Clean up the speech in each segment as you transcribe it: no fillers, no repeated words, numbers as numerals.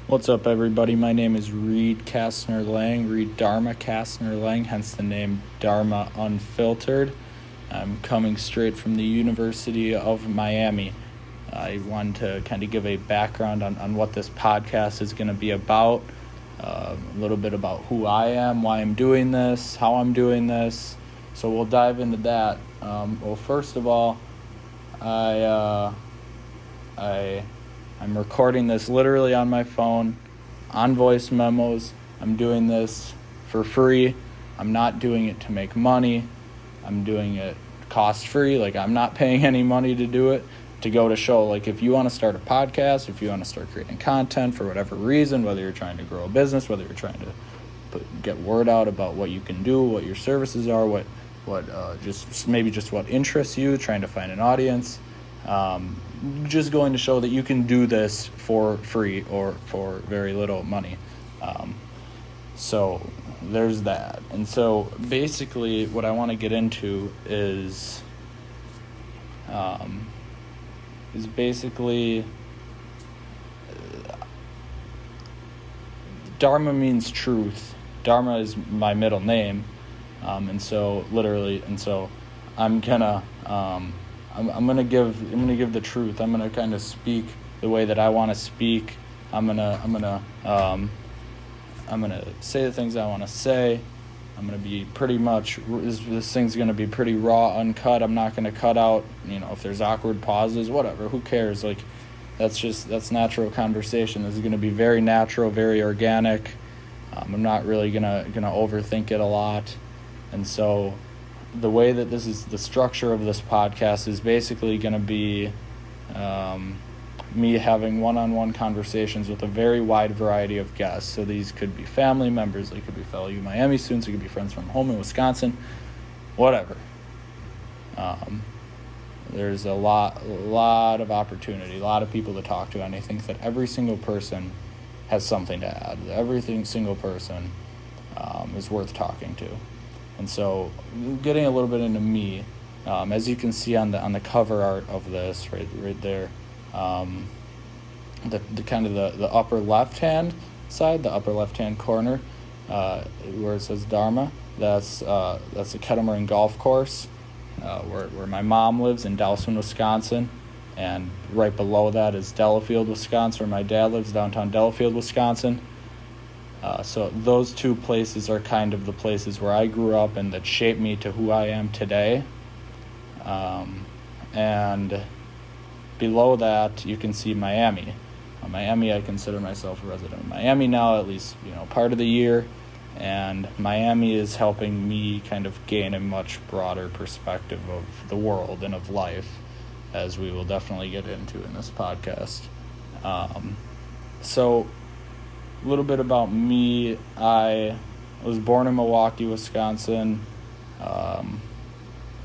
What's up, everybody? My name is Reed Kastner-Lang, Reed Dharma Kastner-Lang, hence the name Dharma Unfiltered. I'm coming straight from the University of Miami. I wanted to kind of give a background on what this podcast is going to be about, a little bit about who I am, why I'm doing this, how I'm doing this. So we'll dive into that. Well, first of all, I'm recording this literally on my phone, on voice memos. I'm doing this for free. I'm not doing it to make money. I'm doing it cost-free. Like, I'm not paying any money to do it, to go to show. Like, if you want to start a podcast, if you want to start creating content for whatever reason, whether you're trying to grow a business, whether you're trying to get word out about what you can do, what your services are, what interests you, trying to find an audience, just going to show that you can do this for free or for very little money. So there's that. And so basically what I want to get into is basically Dharma means truth. Dharma is my middle name. And so I'm gonna give the truth. I'm gonna kind of speak the way that I want to speak. I'm gonna say the things I want to say. I'm gonna be pretty much, this thing's gonna be pretty raw, uncut. I'm not gonna cut out, if there's awkward pauses, whatever. Who cares? Like, that's natural conversation. This is gonna be very natural, very organic. I'm not really gonna overthink it a lot, and so the way that this is, the structure of this podcast is basically going to be me having one-on-one conversations with a very wide variety of guests. So these could be family members, they could be fellow Miami students, it could be friends from home in Wisconsin, whatever. There's a lot of opportunity, a lot of people to talk to, and I think that every single person has something to add. Every single person is worth talking to. And so, getting a little bit into me, as you can see on the cover art of this, right there, the kind of the upper left hand side, the upper left hand corner, where it says Dharma, that's the Kastner-Lang golf course, where my mom lives in Dowson, Wisconsin, and right below that is Delafield, Wisconsin, where my dad lives, downtown Delafield, Wisconsin. So those two places are kind of the places where I grew up and that shaped me to who I am today. And below that, you can see Miami. Miami, I consider myself a resident of Miami now, at least, part of the year. And Miami is helping me kind of gain a much broader perspective of the world and of life, as we will definitely get into in this podcast. So a little bit about me. I was born in Milwaukee, Wisconsin.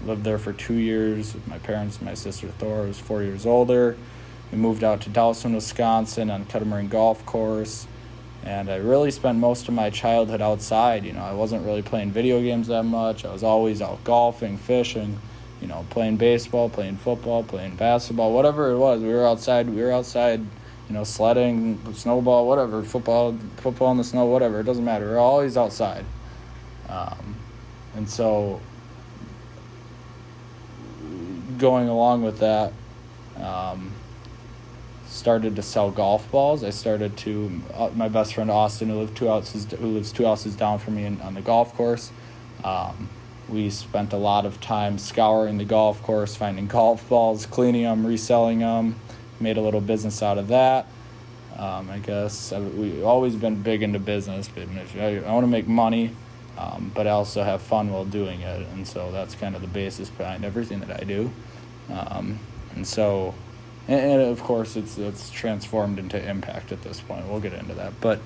Lived there for 2 years with my parents and my sister Thor, who was 4 years older. We moved out to Dowson, Wisconsin on Kastner-Lang golf course. And I really spent most of my childhood outside. I wasn't really playing video games that much. I was always out golfing, fishing, playing baseball, playing football, playing basketball, whatever it was. We were outside, sledding, snowball, whatever, football in the snow, whatever, it doesn't matter. We're always outside. And so going along with that, started to sell golf balls. I started to, my best friend Austin, who lives two houses down from me on the golf course, we spent a lot of time scouring the golf course, finding golf balls, cleaning them, reselling them. Made a little business out of that. I guess we've always been big into business. But I want to make money, but I also have fun while doing it. And so that's kind of the basis behind everything that I do. And of course, it's transformed into impact at this point. We'll get into that. But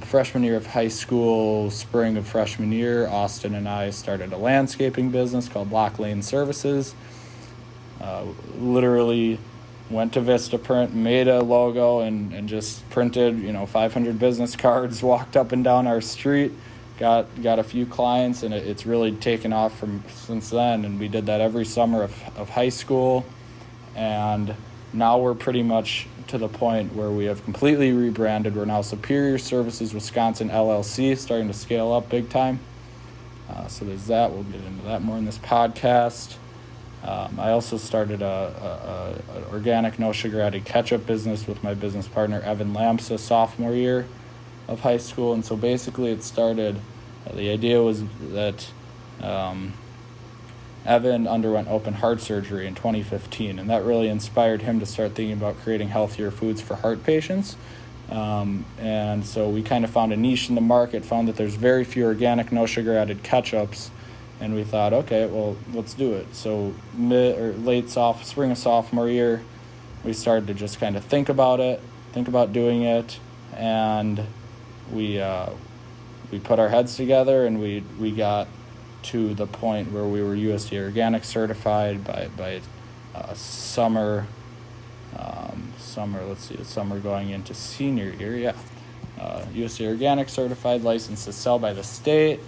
freshman year of high school, spring of freshman year, Austin and I started a landscaping business called Lock Lane Services. Literally went to Vistaprint, made a logo, and just printed, 500 business cards, walked up and down our street, got a few clients, and it's really taken off since then. And we did that every summer of high school. And now we're pretty much to the point where we have completely rebranded. We're now Superior Services Wisconsin LLC, starting to scale up big time. So there's that. We'll get into that more in this podcast. I also started a organic, no sugar added ketchup business with my business partner Evan Lamsa, sophomore year of high school. And so basically it started, the idea was that Evan underwent open heart surgery in 2015, and that really inspired him to start thinking about creating healthier foods for heart patients. And so we kind of found a niche in the market, found that there's very few organic, no sugar added ketchups, and we thought, okay, well, let's do it. So spring of sophomore year, we started to just kind of think about doing it, and we put our heads together, and we got to the point where we were USDA organic certified by summer going into senior year, USDA organic certified, licensed to sell by the state,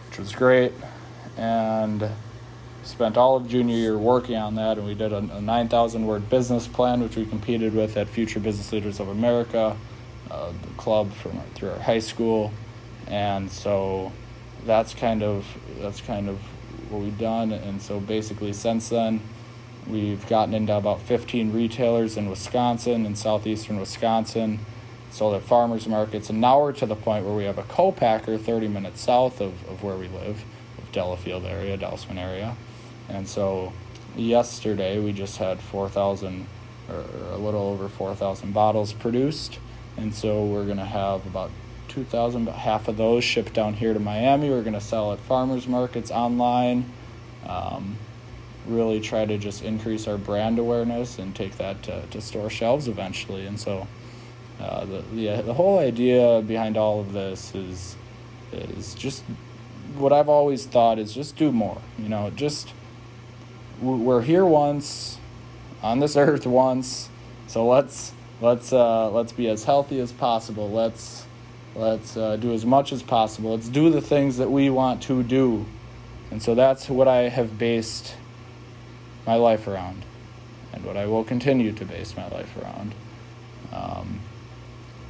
which was great, and spent all of junior year working on that, and we did a 9,000 word business plan, which we competed with at Future Business Leaders of America, the club through our high school. And so that's kind of what we've done. And so basically since then, we've gotten into about 15 retailers in Wisconsin and southeastern Wisconsin, sold at farmers markets, and now we're to the point where we have a co-packer 30 minutes south of where we live, of Delafield area, Dousman area. And so yesterday we just had 4,000 or a little over 4,000 bottles produced, and so we're going to have about 2,000, but half of those shipped down here to Miami. We're going to sell at farmers markets online, really try to just increase our brand awareness and take that to store shelves eventually. And so the whole idea behind all of this is just what I've always thought is just do more. We're here once on this earth once, so let's be as healthy as possible. Let's do as much as possible. Let's do the things that we want to do. And so that's what I have based my life around, and what I will continue to base my life around.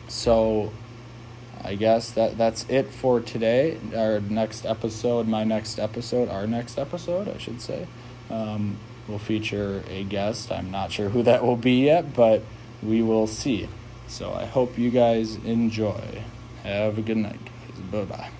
So I guess that's it for today. Our next episode, I should say, will feature a guest. I'm not sure who that will be yet, but we will see. So I hope you guys enjoy. Have a good night, guys. Bye-bye.